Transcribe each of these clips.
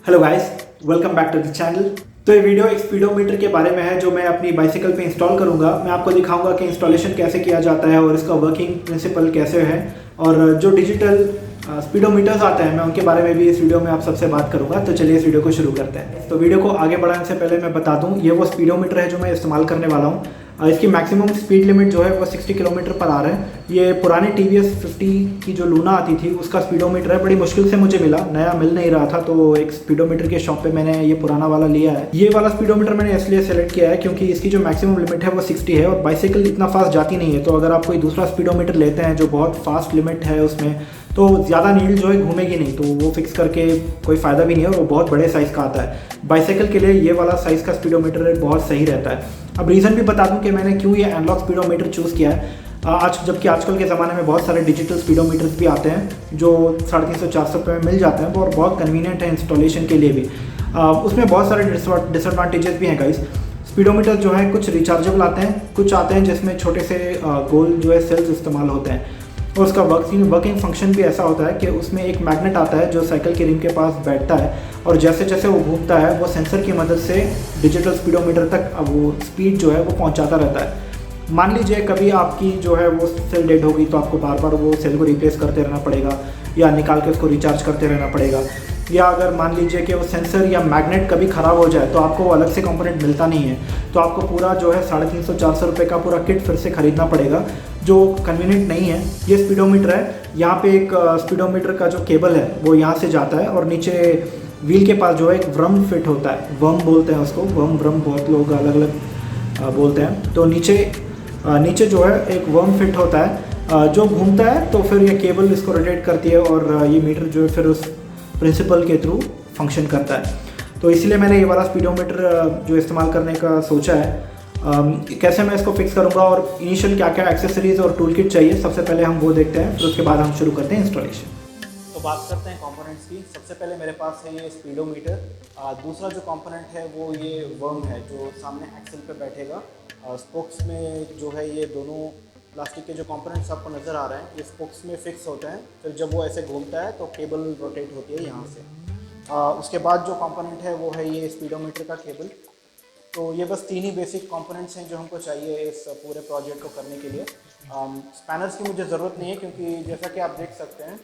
Hello guys, welcome back to the channel. तो ये video एक स्पीडोमीटर के बारे में है जो मैं अपनी बाइसिकल पे इंस्टॉल करूंगा। मैं आपको दिखाऊंगा कि इंस्टॉलेशन कैसे किया जाता है और इसका वर्किंग प्रिंसिपल कैसे है, और जो डिजिटल स्पीडोमीटर्स आते हैं मैं उनके बारे में भी इस वीडियो में आप सबसे बात करूंगा। तो चलिए इस वीडियो को शुरू करते हैं। तो वीडियो को आगे बढ़ाने से पहले मैं बता दूं, ये वो स्पीडोमीटर है जो मैं इस्तेमाल करने वाला हूँ। इसकी मैक्सिमम स्पीड लिमिट जो है वो 60 किलोमीटर पर आवर है। ये पुरानी TVS 50 की जो लूना आती थी उसका स्पीडोमीटर है। बड़ी मुश्किल से मुझे मिला, नया मिल नहीं रहा था, तो एक स्पीडोमीटर के शॉप पे मैंने ये पुराना वाला लिया है। ये वाला स्पीडोमीटर मैंने इसलिए सेलेक्ट किया है क्योंकि इसकी जो मैक्सिमम लिमिट है वो 60 है और बाइसाइकिल इतना फास्ट जाती नहीं है। तो अगर आप कोई दूसरा स्पीडोमीटर लेते हैं जो बहुत फास्ट लिमिट है उसमें, तो ज़्यादा नीडल जो है घूमेगी नहीं, तो वो फिक्स करके कोई फ़ायदा भी नहीं है और वो बहुत बड़े साइज़ का आता है। बाइसाइकिल के लिए ये वाला साइज़ का स्पीडोमीटर बहुत सही रहता है। अब रीज़न भी बता दूं कि मैंने क्यों ये एनालॉग स्पीडोमीटर चूज़ किया है। जबकि आजकल के ज़माने में बहुत सारे डिजिटल स्पीडोमीटर्स भी आते हैं जो 350-400 रुपये में मिल जाते हैं और बहुत कन्वीनियंट है इंस्टॉलेशन के लिए भी। उसमें बहुत सारे डिसएडवांटेजेस भी हैं गाइस। स्पीडोमीटर जो है कुछ रिचार्जेबल आते हैं, कुछ आते हैं जिसमें छोटे से गोल जो है सेल्स इस्तेमाल होते हैं, और उसका वर्किंग फंक्शन भी ऐसा होता है कि उसमें एक मैग्नेट आता है जो साइकिल के रिम के पास बैठता है, और जैसे जैसे वो घूमता है वो सेंसर की मदद से डिजिटल स्पीडोमीटर तक अब वो स्पीड जो है वो पहुंचाता रहता है। मान लीजिए कभी आपकी जो है वो सेल डेड होगी तो आपको बार बार वो सेल को रिप्लेस करते रहना पड़ेगा या निकाल के उसको रिचार्ज करते रहना पड़ेगा। या अगर मान लीजिए कि वो सेंसर या मैग्नेट कभी ख़राब हो जाए तो आपको वो अलग से कंपोनेंट मिलता नहीं है, तो आपको पूरा जो है 350-400 रुपये का पूरा किट फिर से ख़रीदना पड़ेगा, जो कन्वीनियंट नहीं है। ये स्पीडोमीटर है, यहाँ पे एक स्पीडोमीटर का जो केबल है वो यहाँ से जाता है और नीचे व्हील के पास जो है एक वर्म फिट होता है, वर्म बोलते हैं उसको, वर्म बहुत लोग अलग अलग बोलते हैं। तो नीचे जो है एक वर्म फिट होता है जो घूमता है, तो फिर ये केबल इसको रोटेट करती है और ये मीटर जो है फिर उस प्रिंसिपल के थ्रू फंक्शन करता है। तो इसलिए मैंने ये वाला स्पीडोमीटर जो इस्तेमाल करने का सोचा है। कैसे मैं इसको फिक्स करूँगा और इनिशियल क्या क्या एक्सेसरीज़ और टूल किट चाहिए, सबसे पहले हम वो देखते हैं, फिर उसके बाद हम शुरू करते हैं इंस्टॉलेशन। तो बात करते हैं कंपोनेंट्स की। सबसे पहले मेरे पास है ये स्पीडोमीटर। दूसरा जो कंपोनेंट है वो ये वर्म है जो सामने एक्सल पे बैठेगा। स्पोक्स में जो है ये दोनों प्लास्टिक के जो कंपोनेंट्स आपको नज़र आ रहे हैं ये स्पोक्स में फिक्स होते हैं। फिर जब वो ऐसे घूमता है तो केबल रोटेट होती है यहाँ से। उसके बाद जो कंपोनेंट है वो है ये स्पीडोमीटर का केबल। तो ये बस 3 ही बेसिक कंपोनेंट्स हैं जो हमको चाहिए इस पूरे प्रोजेक्ट को करने के लिए। स्पैनर्स की मुझे ज़रूरत नहीं है क्योंकि जैसा कि आप देख सकते हैं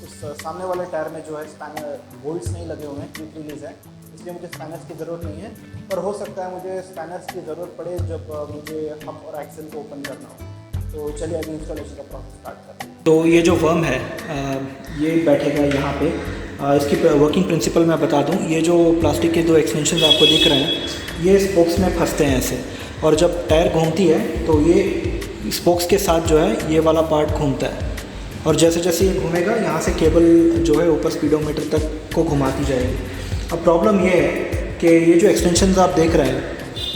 उस सामने वाले टायर में जो है स्पैनर बोल्ट्स नहीं लगे हुए हैं, क्विक रिलीज़ है, इसलिए मुझे स्पैनर्स की ज़रूरत नहीं है। पर हो सकता है मुझे स्पैनर्स की ज़रूरत पड़े जब मुझे हब और एक्सेल को ओपन करना हो। तो चलिए अभी इंस्टॉलेशन का प्रोसेस स्टार्ट करते हैं। तो ये जो वर्म है ये बैठेगा यहाँ पे। इसकी वर्किंग प्रिंसिपल मैं बता दूँ, ये जो प्लास्टिक के 2 एक्सटेंशन आपको दिख रहे हैं ये स्पोक्स में फंसते हैं ऐसे, और जब टायर घूमती है तो ये स्पोक्स के साथ जो है ये वाला पार्ट घूमता है, और जैसे जैसे ये घूमेगा यहाँ से केबल जो है ऊपर स्पीडोमीटर तक को घुमाती जाएगी। अब प्रॉब्लम ये है कि ये जो एक्सटेंशंस आप देख रहे हैं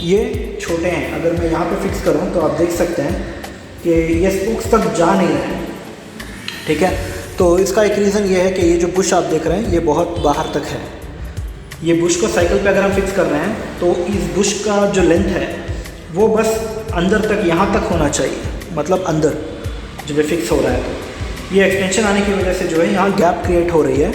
ये छोटे हैं। अगर मैं यहाँ पे फिक्स करूँ तो आप देख सकते हैं कि ये स्पोक्स तक जा नहीं रहे हैं, ठीक है। तो इसका एक रीज़न ये है कि ये जो बुश आप देख रहे हैं ये बहुत बाहर तक है। ये बुश को साइकिल पे अगर हम फिक्स कर रहे हैं तो इस बुश का जो लेंथ है वो बस अंदर तक, यहाँ तक होना चाहिए, मतलब अंदर जब ये फिक्स हो रहा है। तो ये एक्सटेंशन आने की वजह से जो है यहाँ गैप क्रिएट हो रही है,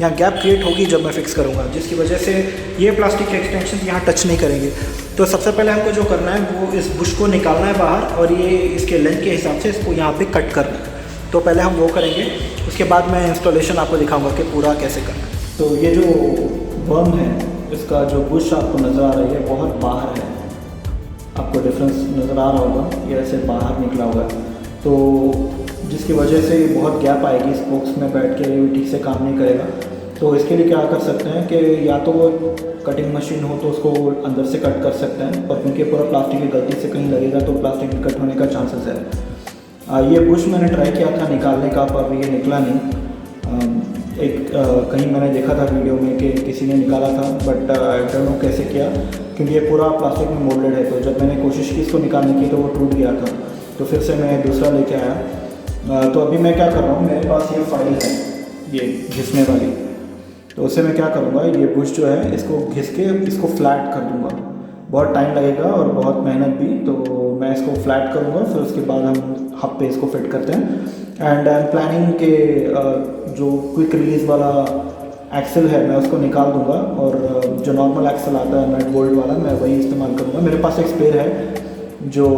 यहाँ गैप क्रिएट होगी जब मैं फिक्स करूँगा, जिसकी वजह से ये प्लास्टिक के एक्सटेंशन यहाँ टच नहीं करेंगे। तो सबसे पहले हमको जो करना है वो इस बुश को निकालना है बाहर, और ये इसके लेंथ के हिसाब से इसको यहाँ पे कट करना है। तो पहले हम वो करेंगे, उसके बाद मैं इंस्टॉलेशन आपको दिखाऊंगा कि पूरा कैसे करना है। तो ये जो वर्म है इसका जो बुश आपको नज़र आ रही है बहुत बाहर है, आपको डिफरेंस नज़र आ रहा होगा, ये ऐसे बाहर निकला हुआ है, तो जिसकी वजह से बहुत गैप आएगी, स्पोक्स में बैठ के ये ठीक से काम नहीं करेगा। तो इसके लिए क्या कर सकते हैं कि या तो वो कटिंग मशीन हो तो उसको अंदर से कट कर सकते हैं, पर क्योंकि पूरा प्लास्टिक की गलती से कहीं लगेगा तो प्लास्टिक कट होने का चांसेस है। ये बुश मैंने ट्राई किया था निकालने का, पर ये निकला नहीं। कहीं मैंने देखा था वीडियो में कि किसी ने निकाला था, बट आई डोंट नो कैसे किया, क्योंकि ये पूरा प्लास्टिक में मोल्डेड है। तो जब मैंने कोशिश की इसको निकालने की तो वो टूट गया था, तो फिर से मैं दूसरा लेके आया। तो अभी मैं क्या कर रहा हूँ, मेरे पास ये फाइल है ये घिसने वाली, तो उससे मैं क्या करूँगा, ये बुश जो है इसको घिस के इसको फ्लैट कर दूँगा। बहुत टाइम लगेगा और बहुत मेहनत भी, तो मैं इसको फ्लैट करूँगा, फिर उसके बाद हम हब पे इसको फिट करते हैं। एंड आई एम प्लानिंग के जो क्विक रिलीज़ वाला एक्सेल है मैं उसको निकाल दूंगा और जो नॉर्मल एक्सेल आता है नट बोल्ट वाला मैं वही इस्तेमाल करूँगा। मेरे पास एक स्पेयर है जो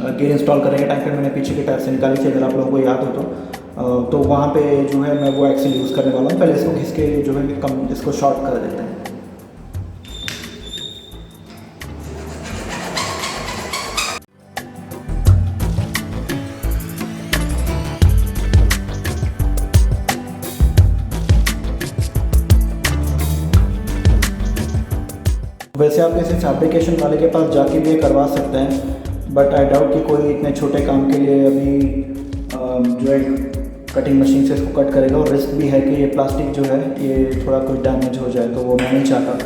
गेयर इंस्टॉल करने के टाइम पर मैंने पीछे के टायर से निकाली थी, अगर आप लोगों को याद हो तो वहाँ पे जो है मैं वो एक्सेल यूज़ करने वाला हूँ। पहले इसको घिस के जो है कम इसको शॉर्ट कर देते हैं। वैसे आप किसी फैब्रिकेशन वाले के पास जाके भी ये करवा सकते हैं, बट आई डाउट कि कोई इतने छोटे काम के लिए अभी जो है कटिंग मशीन से इसको कट करेगा, और रिस्क भी है कि ये प्लास्टिक जो है ये थोड़ा कुछ डैमेज हो जाए, तो वो मैं नहीं चाहता,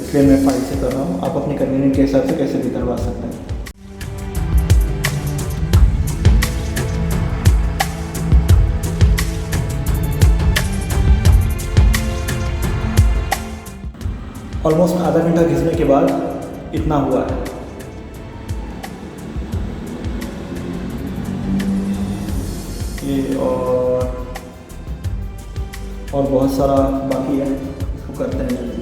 इसलिए मैं फाइल से कर रहा हूँ। आप अपनी कन्वीनियंट के हिसाब से कैसे भी करवा सकते हैं। ऑलमोस्ट आधा घंटा घिसने के बाद इतना हुआ है। ये और बहुत सारा बाकी है, इसको करते हैं जल्दी।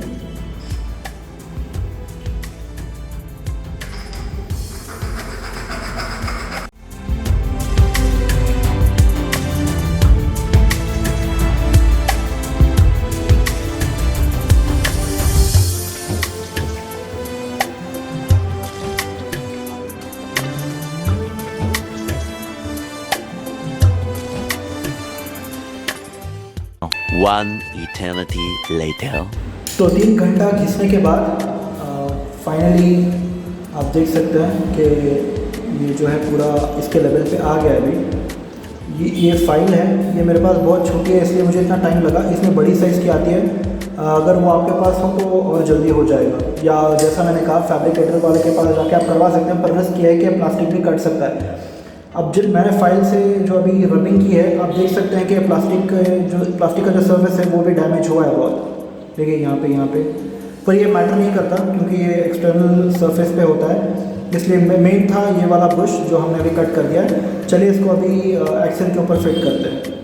One eternity later. तो 3 घंटा घिसने के बाद फाइनली आप देख सकते हैं कि ये जो है पूरा इसके लेवल पे आ गया। अभी ये फाइल है, ये मेरे पास बहुत छोटी है इसलिए मुझे इतना टाइम लगा। इसमें बड़ी साइज़ की आती है, अगर वो आपके पास हो तो और जल्दी हो जाएगा, या जैसा मैंने कहा फैब्रिकेटर वाले के पास जाके आप करवा सकते हैं, पर रिस्क किया है कि प्लास्टिक भी कट सकता है। अब जब मैंने फाइल से जो अभी रनिंग की है, आप देख सकते हैं कि प्लास्टिक का जो सर्फेस है वो भी डैमेज हुआ है बहुत। देखिए यहाँ पे पर ये मैटर नहीं करता क्योंकि ये एक्सटर्नल सरफेस पे होता है, इसलिए मेन था ये वाला बुश जो हमने अभी कट कर दिया है। चलिए इसको अभी एक्सेल के ऊपर फिट करते हैं।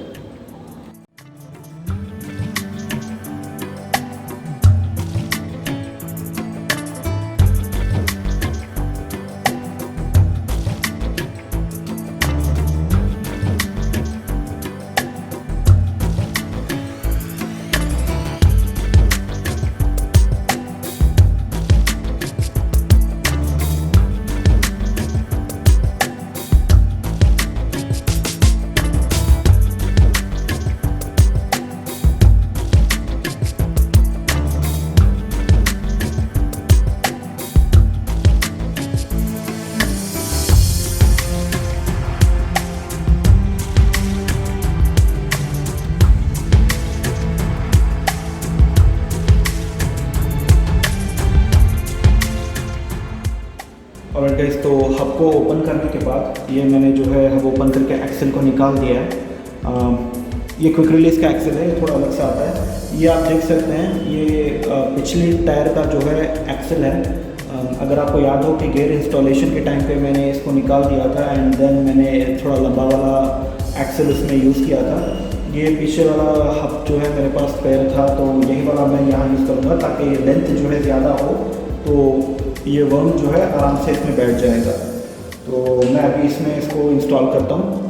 और गाइस तो हब को ओपन करने के बाद ये मैंने जो है हब ओपन करके एक्सेल को निकाल दिया है। ये क्विक रिलीज़ का एक्सेल है, ये थोड़ा अलग सा आता है। ये आप देख सकते हैं, ये पिछले टायर का जो है एक्सेल है। अगर आपको याद हो कि गेयर इंस्टॉलेशन के टाइम पे मैंने इसको निकाल दिया था एंड देन मैंने थोड़ा लंबा वाला एक्सेल उसमें यूज़ किया था। ये पीछे वाला हब जो है मेरे पास स्पेयर था, तो यही वाला मैं यहाँ यूज़ करूँगा ताकि लेंथ जो है ज़्यादा हो, तो ये वर्म जो है आराम से इसमें बैठ जाएगा। तो मैं अभी इसमें इसको इंस्टॉल करता हूँ।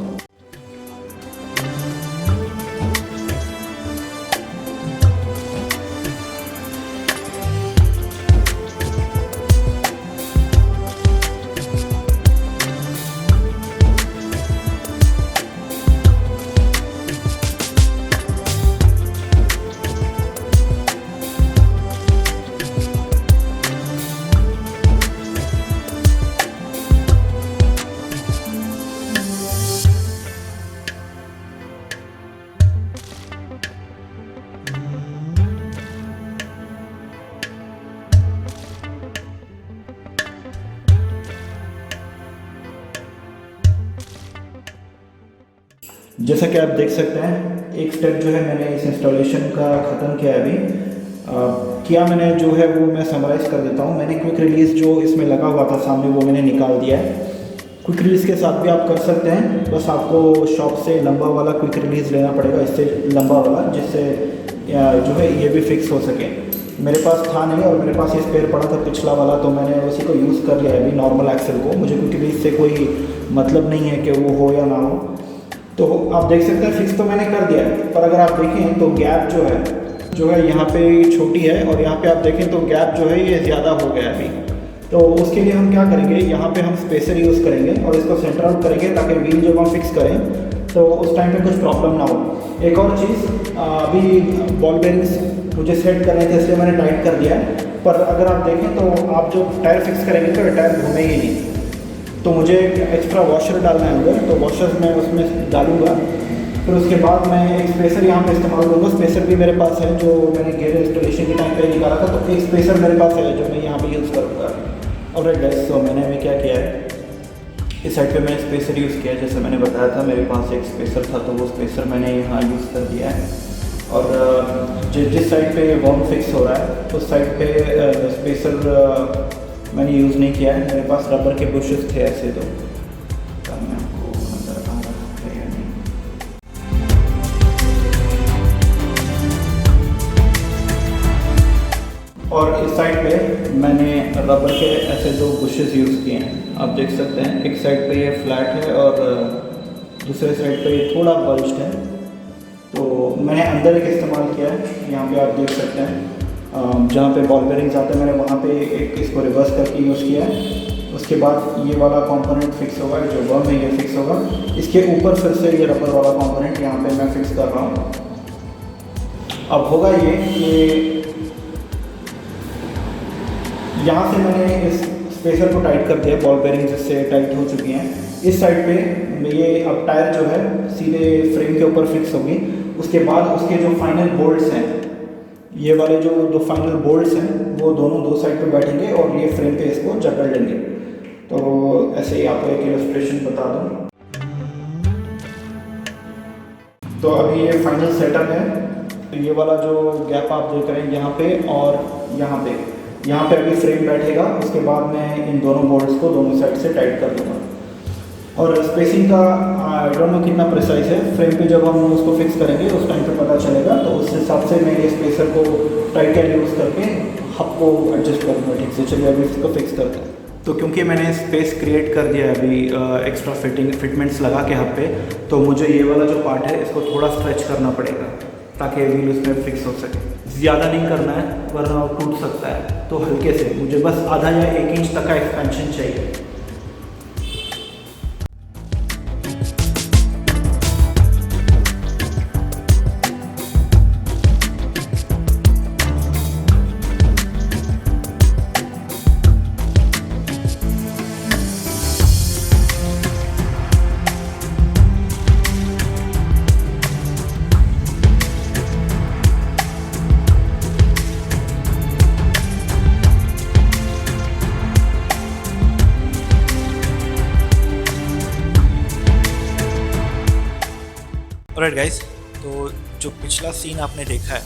जैसा कि आप देख सकते हैं, एक स्टेप जो है मैंने इस इंस्टॉलेशन का ख़त्म किया है अभी। मैंने जो है वो मैं समराइज़ कर देता हूँ। मैंने क्विक रिलीज़ जो इसमें लगा हुआ था सामने वो मैंने निकाल दिया है। क्विक रिलीज़ के साथ भी आप कर सकते हैं, बस आपको शॉप से लंबा वाला क्विक रिलीज़ लेना पड़ेगा, इससे लंबा वाला, जिससे जो है ये भी फिक्स हो सके। मेरे पास था नहीं और मेरे पास ये स्पेयर पड़ा था पिछला वाला, तो मैंने उसी को यूज़ कर लिया है अभी नॉर्मल एक्सेल को। मुझे क्योंकि भी इससे कोई मतलब नहीं है कि वो हो या ना हो। तो आप देख सकते हैं फिक्स तो मैंने कर दिया है, पर अगर आप देखें तो गैप जो है यहाँ पे छोटी है और यहाँ पे आप देखें तो गैप जो है ये ज़्यादा हो गया है अभी। तो उसके लिए हम क्या करेंगे, यहाँ पे हम स्पेसर यूज़ करेंगे और इसको सेंटर आउट करेंगे ताकि व्हील जब हम फिक्स करें तो उस टाइम पे कुछ प्रॉब्लम ना हो। एक और चीज़, अभी बॉल बेरिंग्स मुझे सेट करने थे इसलिए मैंने टाइट कर दिया है, पर अगर आप देखें तो आप जब टायर फिक्स करेंगे तो टायर घूमेगी नहीं। तो मुझे एक एक्स्ट्रा वॉशर डालना है अंदर, तो वॉशर मैं उसमें डालूंगा। फिर उसके बाद मैं एक स्पेसर यहाँ पे इस्तेमाल करूँगा। स्पेसर भी मेरे पास है जो मैंने गेयर इंस्टॉलेशन के टाइम पे निकाला था, तो एक स्पेसर मेरे पास है जो मैं यहाँ पे यूज़ करूँगा। और गाइस, तो मैंने क्या किया है, इस साइड पे मैंने स्पेसर यूज़ किया है। जैसे मैंने बताया था मेरे पास एक स्पेसर था, तो वो स्पेसर मैंने यहाँ यूज़ कर दिया है। और जिस साइड पे वॉर्म फिक्स हो रहा है उस साइड पे स्पेसर मैंने यूज़ नहीं किया है। मेरे पास रबर के बुशेस थे ऐसे, तो मैं आपको नज़र आ रहा है या नहीं। और इस साइड पे मैंने रबर के ऐसे 2 बुशेस यूज़ किए हैं, आप देख सकते हैं। एक साइड पे ये फ्लैट है और दूसरे साइड पे ये थोड़ा बल्ज्ड है। तो मैंने अंदर एक इस्तेमाल किया है, यहाँ पे आप देख सकते हैं। जहाँ पे बॉल बेरिंग्स आते हैं मैंने वहाँ पे एक इसको रिवर्स करके यूज़ किया है। उसके बाद ये वाला कंपोनेंट फिक्स होगा, जो वर्म है ये फिक्स होगा। इसके ऊपर फिर से ये रबर वाला कंपोनेंट यहाँ पे मैं फिक्स कर रहा हूँ। अब होगा ये कि यहाँ से मैंने इस स्पेसर को टाइट कर दिया, बॉल बेरिंग जिससे टाइट हो चुकी हैं। इस साइड पे ये अब टायर जो है सीधे फ्रेम के ऊपर फिक्स होगी। उसके बाद उसके जो फाइनल बोल्ट्स हैं, ये वाले जो फाइनल बोल्ट्स हैं वो दोनों 2 साइड पे बैठेंगे और ये फ्रेम पे इसको जकड़ लेंगे। तो ऐसे ही आपको एक इलस्ट्रेशन बता दूँ। तो अभी ये फाइनल सेटअप है। ये वाला जो गैप आप देख रहे हैं यहाँ पे और यहाँ पे अभी फ्रेम बैठेगा। उसके बाद मैं इन दोनों बोल्ट्स को दोनों साइड से टाइट कर दूँगा। और स्पेसिंग का आई डोंट नो कितना प्रिसाइज है, फ्रेम पे जब हम उसको फिक्स करेंगे उस टाइम पे पता चलेगा। तो उस हिसाब से मैं ये स्पेसर को टाइट कर यूज़ करके हब को एडजस्ट करूँगा ठीक से। चलिए अभी इसको फिक्स करते हैं। तो क्योंकि मैंने स्पेस क्रिएट कर दिया है अभी एक्स्ट्रा फिटमेंट्स लगा के हब पे, तो मुझे ये वाला जो पार्ट है इसको थोड़ा स्ट्रेच करना पड़ेगा ताकि व्हील उसमें फिक्स हो सके। ज़्यादा नहीं करना है वरना टूट सकता है, तो हल्के से मुझे बस आधा या 1 इंच तक का एक्सपेंशन चाहिए। ऑलराइट गाइस, तो जो पिछला सीन आपने देखा है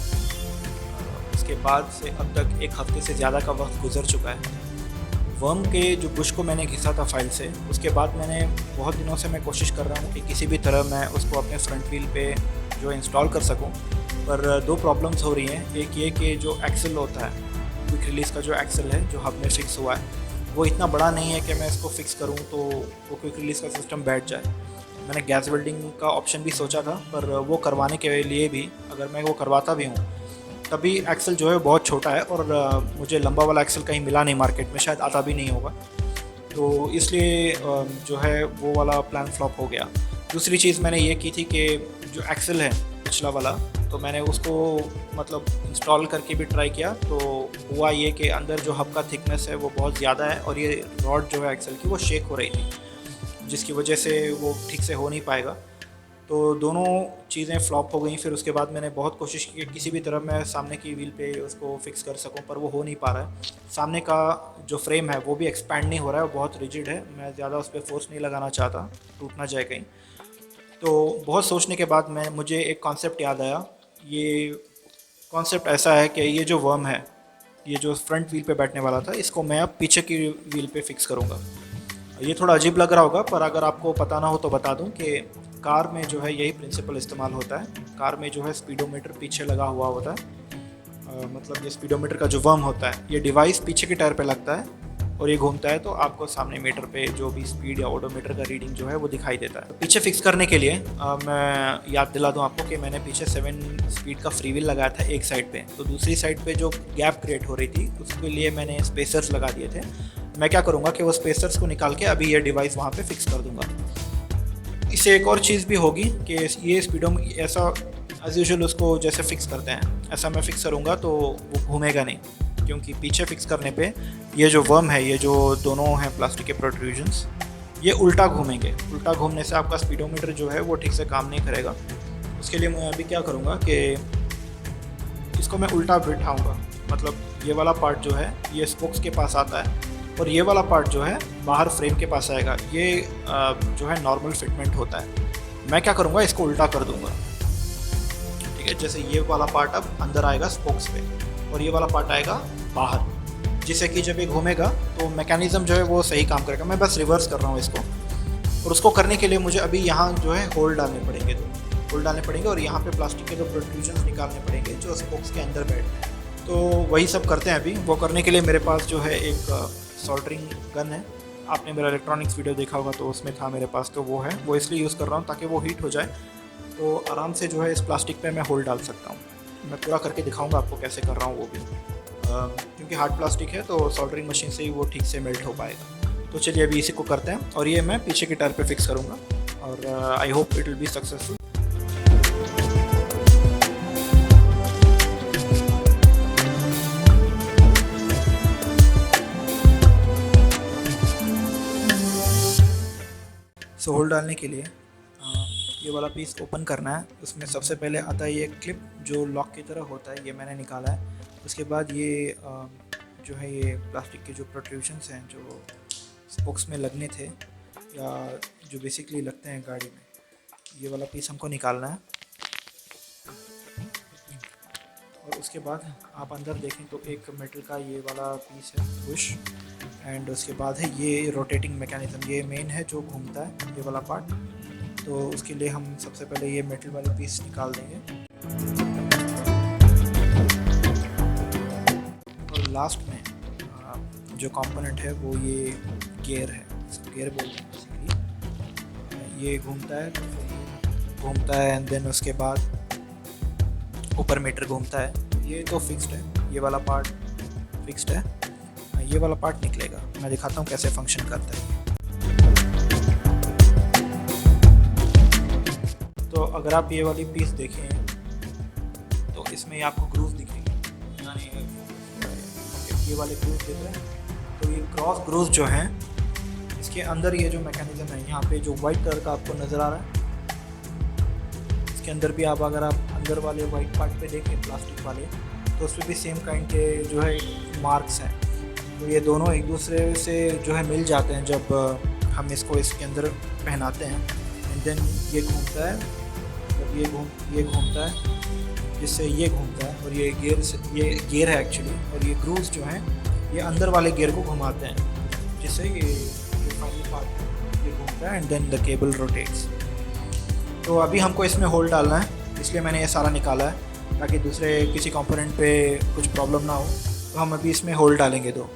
उसके बाद से अब तक 1 हफ्ते से ज़्यादा का वक्त गुजर चुका है। वर्म के जो बुश को मैंने घिसा था फाइल से, उसके बाद मैंने बहुत दिनों से मैं कोशिश कर रहा हूँ कि किसी भी तरह मैं उसको अपने फ्रंट व्हील पे जो इंस्टॉल कर सकूँ, पर 2 प्रॉब्लम्स हो रही हैं। एक ये कि जो एक्सल होता है, क्विक रिलीज़ का जो एक्सल है जो हब में फिक्स हुआ है, वो इतना बड़ा नहीं है कि मैं इसको फिक्स करूँ तो वो क्विक रिलीज़ का सिस्टम बैठ जाए। मैंने गैस वेल्डिंग का ऑप्शन भी सोचा था, पर वो करवाने के लिए भी अगर मैं वो करवाता भी हूँ तभी एक्सल जो है बहुत छोटा है और मुझे लंबा वाला एक्सल कहीं मिला नहीं मार्केट में, शायद आता भी नहीं होगा। तो इसलिए जो है वो वाला प्लान फ्लॉप हो गया। दूसरी चीज़ मैंने ये की थी कि जो एक्सल है पिछला वाला, तो मैंने उसको मतलब इंस्टॉल करके भी ट्राई किया, तो हुआ ये कि अंदर जो हब का थिकनेस है वो बहुत ज़्यादा है और ये रॉड जो है एक्सल की वो शेक हो रही थी, जिसकी वजह से वो ठीक से हो नहीं पाएगा। तो दोनों चीज़ें फ्लॉप हो गई। फिर उसके बाद मैंने बहुत कोशिश की कि किसी भी तरह मैं सामने की व्हील पे उसको फिक्स कर सकूं, पर वो हो नहीं पा रहा है। सामने का जो फ्रेम है वो भी एक्सपैंड नहीं हो रहा है, वो बहुत रिजिड है। मैं ज़्यादा उस पर फोर्स नहीं लगाना चाहता, टूट ना जाए कहीं। तो बहुत सोचने के बाद मुझे एक कॉन्सेप्ट याद आया। ये कॉन्सेप्ट ऐसा है कि ये जो वर्म है, ये जो फ्रंट व्हील पे बैठने वाला था, इसको मैं अब पीछे की व्हील पे फिक्स करूँगा। ये थोड़ा अजीब लग रहा होगा, पर अगर आपको पता ना हो तो बता दूं कि कार में जो है यही प्रिंसिपल इस्तेमाल होता है। कार में जो है स्पीडोमीटर पीछे लगा हुआ होता है। मतलब ये स्पीडोमीटर का जो वर्म होता है, ये डिवाइस पीछे के टायर पे लगता है और ये घूमता है, तो आपको सामने मीटर पे जो भी स्पीड या ओडोमीटर का रीडिंग जो है वो दिखाई देता है। पीछे फिक्स करने के लिए मैं याद दिला दूं आपको कि मैंने पीछे 7 स्पीड का फ्री व्हील लगाया था एक साइड पे, तो दूसरी साइड पे जो गैप क्रिएट हो रही थी उसके लिए मैंने स्पेसर्स लगा दिए थे। मैं क्या करूँगा कि वो स्पेसर्स को निकाल के अभी ये डिवाइस वहाँ पर फिक्स कर दूँगा। इससे एक और चीज़ भी होगी कि ये ऐसा एज यूजुअल उसको जैसे फिक्स करते हैं ऐसा मैं फिक्स करूँगा तो वो घूमेगा नहीं, क्योंकि पीछे फिक्स करने पे ये जो वर्म है, ये जो दोनों हैं प्लास्टिक के प्रोट्रूजन्स, ये उल्टा घूमेंगे। उल्टा घूमने से आपका स्पीडोमीटर जो है वो ठीक से काम नहीं करेगा। उसके लिए मैं अभी क्या करूँगा कि इसको मैं उल्टा बिठाऊँगा, मतलब ये वाला पार्ट जो है ये स्पोक्स के पास आता है और ये वाला पार्ट जो है बाहर फ्रेम के पास आएगा। ये जो है नॉर्मल फिटमेंट होता है। मैं क्या करूँगा, इसको उल्टा कर दूँगा, ठीक है। जैसे ये वाला पार्ट अब अंदर आएगा स्पोक्स पे और ये वाला पार्ट आएगा बाहर, जिससे कि जब ये घूमेगा तो मैकेनिज़्म जो है वो सही काम करेगा। मैं बस रिवर्स कर रहा हूँ इसको, और उसको करने के लिए मुझे अभी यहाँ जो है होल डालने पड़ेंगे, और यहाँ पे प्लास्टिक के 2 प्रोट्रूजन्स निकालने पड़ेंगे जो स्पोक्स के अंदर बैठते हैं। तो वही सब करते हैं अभी। वो करने के लिए मेरे पास जो है एक सोल्डरिंग गन है। आपने मेरा इलेक्ट्रॉनिक्स वीडियो देखा होगा तो उसमें था मेरे पास, तो वो इसलिए यूज़ कर रहा हूँ ताकि वो हीट हो जाए तो आराम से जो है इस प्लास्टिक पे मैं होल डाल सकता हूँ। मैं पूरा करके दिखाऊंगा आपको कैसे कर रहा हूँ वो भी, क्योंकि हार्ड प्लास्टिक है तो सोल्डरिंग मशीन से ही वो ठीक से मेल्ट हो पाएगा। तो चलिए अभी इसी को करते हैं और ये मैं पीछे के टायर पे फिक्स करूँगा और I hope it will be successful. So hole डालने के लिए ये वाला पीस ओपन करना है। उसमें सबसे पहले आता है ये क्लिप जो लॉक की तरह होता है, ये मैंने निकाला है। उसके बाद ये जो है ये प्लास्टिक के जो प्रोट्रूजन्स हैं जो स्पोक्स में लगने थे या जो बेसिकली लगते हैं गाड़ी में, ये वाला पीस हमको निकालना है। और उसके बाद आप अंदर देखें तो एक मेटल का ये वाला पीस है बुश, एंड उसके बाद है ये रोटेटिंग मैकेनिज़्म, ये मेन है जो घूमता है ये वाला पार्ट। तो उसके लिए हम सबसे पहले ये मेटल वाले पीस निकाल देंगे और लास्ट में जो कंपोनेंट है वो ये गियर है, गियर बोलते हैं बेसिकली। ये घूमता है एंड देन उसके बाद ऊपर मीटर घूमता है। ये तो फिक्स्ड है, ये वाला पार्ट फिक्स्ड है, ये वाला पार्ट निकलेगा। मैं दिखाता हूँ कैसे फंक्शन करता है। तो अगर आप ये वाली पीस देखें तो इसमें आपको ग्रूव दिखेंगे, यानी ये वाले ग्रूव दिख रहे हैं। तो ये क्रॉस ग्रूव जो हैं इसके अंदर ये जो मैकेनिज़्म है, यहाँ पे जो वाइट कलर का आपको नज़र आ रहा है, इसके अंदर भी आप अगर आप अंदर वाले वाइट पार्ट पे देखें प्लास्टिक वाले, तो उस पर भी सेम काइंड के जो है मार्क्स हैं। तो ये दोनों एक दूसरे से जो है मिल जाते हैं जब हम इसको इसके अंदर पहनाते हैं। एंड देन ये घूमता है, जब ये घूमता है जिससे ये घूमता है, और ये गियर है एक्चुअली, और ये ग्रूव्स जो हैं ये अंदर वाले गियर को घुमाते हैं जिससे ये फाइनल पार्ट है ये घूमता है and then the cable rotates. तो अभी हमको इसमें होल डालना है, इसलिए मैंने ये सारा निकाला है ताकि दूसरे किसी कंपोनेंट पे कुछ प्रॉब्लम ना हो। तो हम अभी इसमें होल डालेंगे 2।